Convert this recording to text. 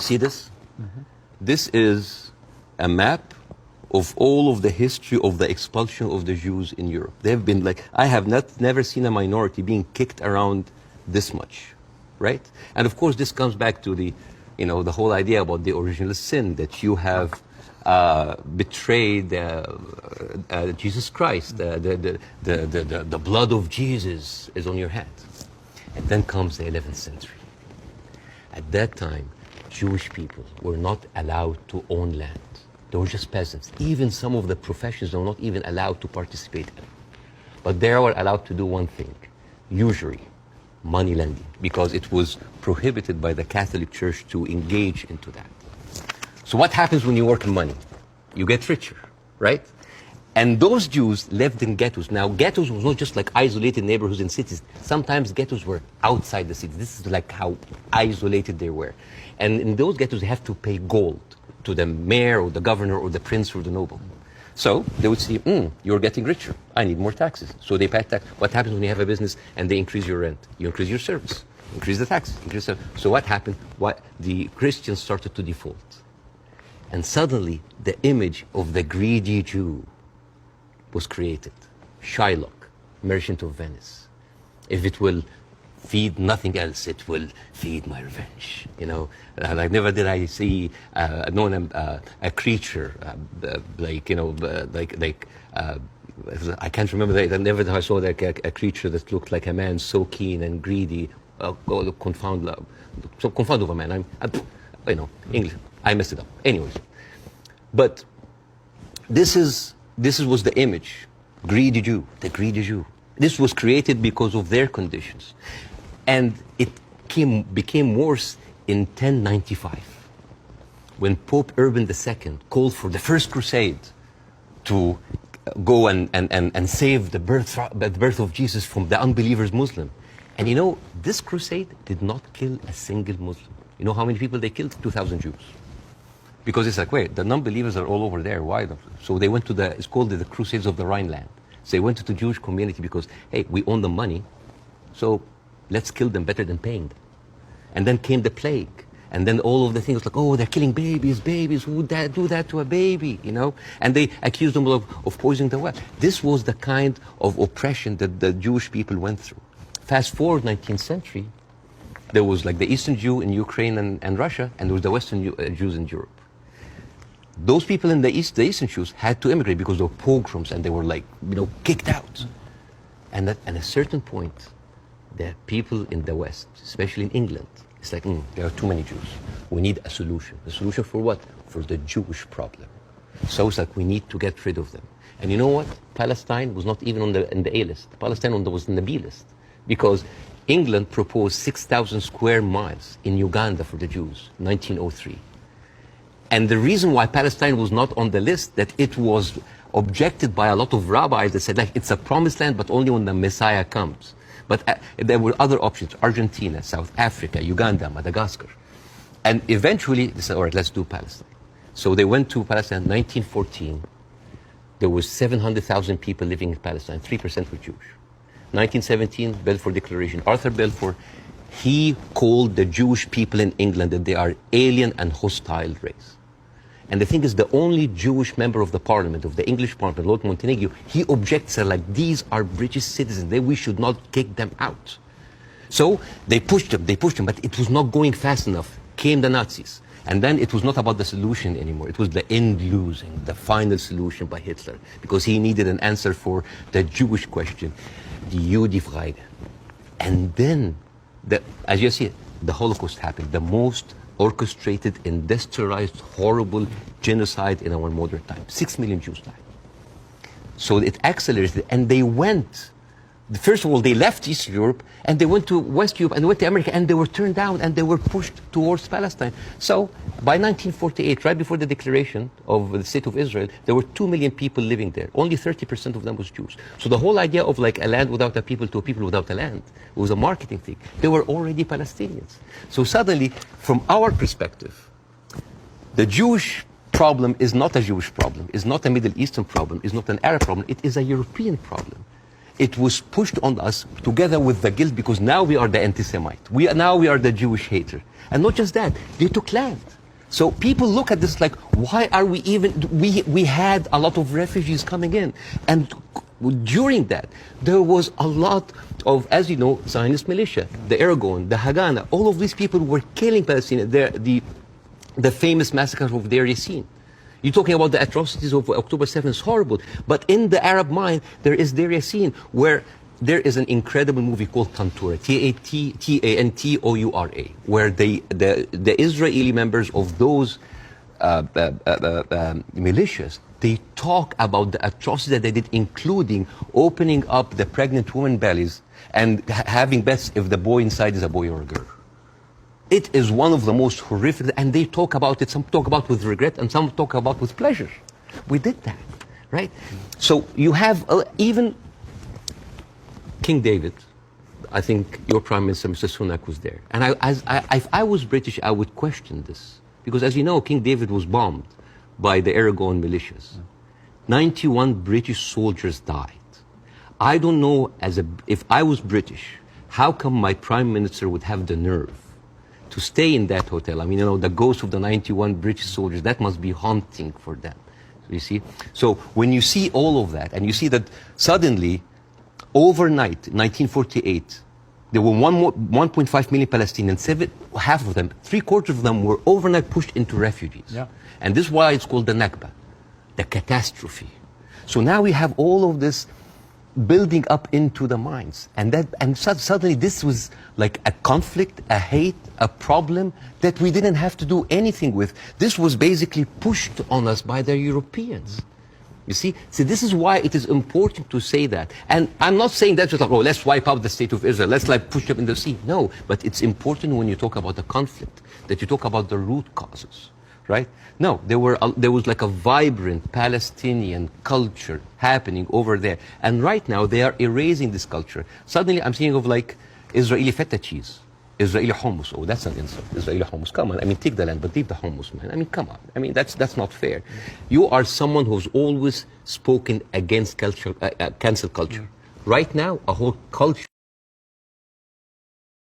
See this? This is a map of all of the history of the expulsion of the Jews in Europe. They've been like, I have never seen a minority being kicked around this much, right? And of course, this comes back to the, the whole idea about the original sin, that you have betrayed Jesus Christ. The blood of Jesus is on your head. And then comes the 11th century. At that time, Jewish people were not allowed to own land. They were just peasants. Even some of the professions they were not even allowed to participate in. But they were allowed to do one thing, usury, money lending, because it was prohibited by the Catholic Church to engage into that. So what happens when you work in money? You get richer, right? And those Jews lived in ghettos. Now, ghettos was not just like isolated neighborhoods in cities. Sometimes ghettos were outside the city. This is like how isolated they were. And in those ghettos, they have to pay gold to the mayor or the governor or the prince or the noble. So they would see, you're getting richer. I need more taxes. So they pay tax. What happens when you have a business and they increase your rent? You increase your service, increase the taxes. So what happened? The Christians started to default. And suddenly, the image of the greedy Jew was created. Shylock, merchant of Venice. If it will feed nothing else, it will feed my revenge. Like never did I see a creature I can't remember that. Never did I saw like a creature that looked like a man so keen and greedy. Confound of a man. English. I messed it up. Anyways, but this was the image, greedy Jew, the greedy Jew. This was created because of their conditions. And it became worse in 1095, when Pope Urban II called for the first crusade to go and save the birth of Jesus from the unbelievers Muslim. And this crusade did not kill a single Muslim. You know how many people they killed? 2,000 Jews. Because it's like, wait, the non-believers are all over there. Why? So they went to it's called the Crusades of the Rhineland. So they went to the Jewish community because, hey, we own the money, so let's kill them better than paying them. And then came the plague. And then all of the things like, oh, they're killing babies, who would do that to a baby, And they accused them of poisoning the well. This was the kind of oppression that the Jewish people went through. Fast forward 19th century, there was like the Eastern Jew in Ukraine and Russia, and there was the Western Jews in Europe. Those people in the Eastern Jews had to immigrate because there were pogroms and they were like, kicked out. And at a certain point, the people in the West, especially in England, it's like, there are too many Jews. We need a solution. The solution for what? For the Jewish problem. So it's like we need to get rid of them. And you know what? Palestine was not even in the A list. Palestine was in the B list. Because England proposed 6,000 square miles in Uganda for the Jews, 1903. And the reason why Palestine was not on the list, that it was objected by a lot of rabbis that said, like, it's a promised land, but only when the Messiah comes. But there were other options, Argentina, South Africa, Uganda, Madagascar. And eventually, they said, all right, let's do Palestine. So they went to Palestine in 1914. There was 700,000 people living in Palestine, 3% were Jewish. 1917, Balfour Declaration. Arthur Balfour, he called the Jewish people in England that they are alien and hostile race. And the thing is, the only Jewish member of the parliament, of the English parliament, Lord Montague, he objects, like, these are British citizens, we should not kick them out. So they pushed them, but it was not going fast enough. Came the Nazis. And then it was not about the solution anymore. It was the end losing, the final solution by Hitler, because he needed an answer for the Jewish question, the Judefrage. And then, as you see, the Holocaust happened, the most orchestrated, industrialized, horrible genocide in our modern time. 6 million Jews died. So it accelerated, and they went. First of all, they left East Europe, and they went to West Europe, and they went to America, and they were turned down, and they were pushed towards Palestine. So by 1948, right before the declaration of the State of Israel, there were 2 million people living there. Only 30% of them was Jews. So the whole idea of like a land without a people to a people without a land was a marketing thing. They were already Palestinians. So suddenly, from our perspective, the Jewish problem is not a Jewish problem, is not a Middle Eastern problem, is not an Arab problem, it is a European problem. it was pushed on us together with the guilt, because now we are the anti-Semite. Now we are the Jewish hater. And not just that, they took land. So people look at this like, why are we even, we had a lot of refugees coming in. And during that, there was a lot of, as you know, Zionist militia, the Irgun, the Haganah, all of these people were killing Palestinians. The famous massacre of Deir Yassin. You're talking about the atrocities of October 7th, it's horrible. But in the Arab mind, there is Deir Yassin, where there is an incredible movie called Tantoura, Tantoura, where the Israeli members of those militias, they talk about the atrocities that they did, including opening up the pregnant women bellies and having bets if the boy inside is a boy or a girl. It is one of the most horrific, and they talk about it, some talk about with regret, and some talk about with pleasure. We did that, right? So you have even King David. I think your Prime Minister, Mr. Sunak, was there. And if I was British, I would question this. Because as you know, King David was bombed by the Aragon militias. 91 British soldiers died. I don't know, if I was British, how come my Prime Minister would have the nerve to stay in that hotel? I mean, you know, the ghost of the 91 British soldiers, that must be haunting for them. You see? So when you see all of that, and you see that suddenly, overnight, 1948, there were 1.5 million Palestinians, half of them, 3/4 of them were overnight pushed into refugees. Yeah. And this is why it's called the Nakba, the catastrophe. So now we have all of this building up into the minds. And suddenly this was like a conflict, a hate, a problem that we didn't have to do anything with. This was basically pushed on us by the Europeans. You see? So this is why it is important to say that. And I'm not saying that just like, oh, let's wipe out the state of Israel, let's like push them in the sea. No, but it's important when you talk about the conflict, that you talk about the root causes. Right? No, there was like a vibrant Palestinian culture happening over there. And right now they are erasing this culture. Suddenly I'm thinking of like Israeli feta cheese, Israeli hummus. Oh, that's an insult. Israeli hummus. Come on. I mean, take the land, but leave the hummus, man. I mean, come on. I mean, that's not fair. You are someone who's always spoken against culture, cancel culture. Right now, a whole culture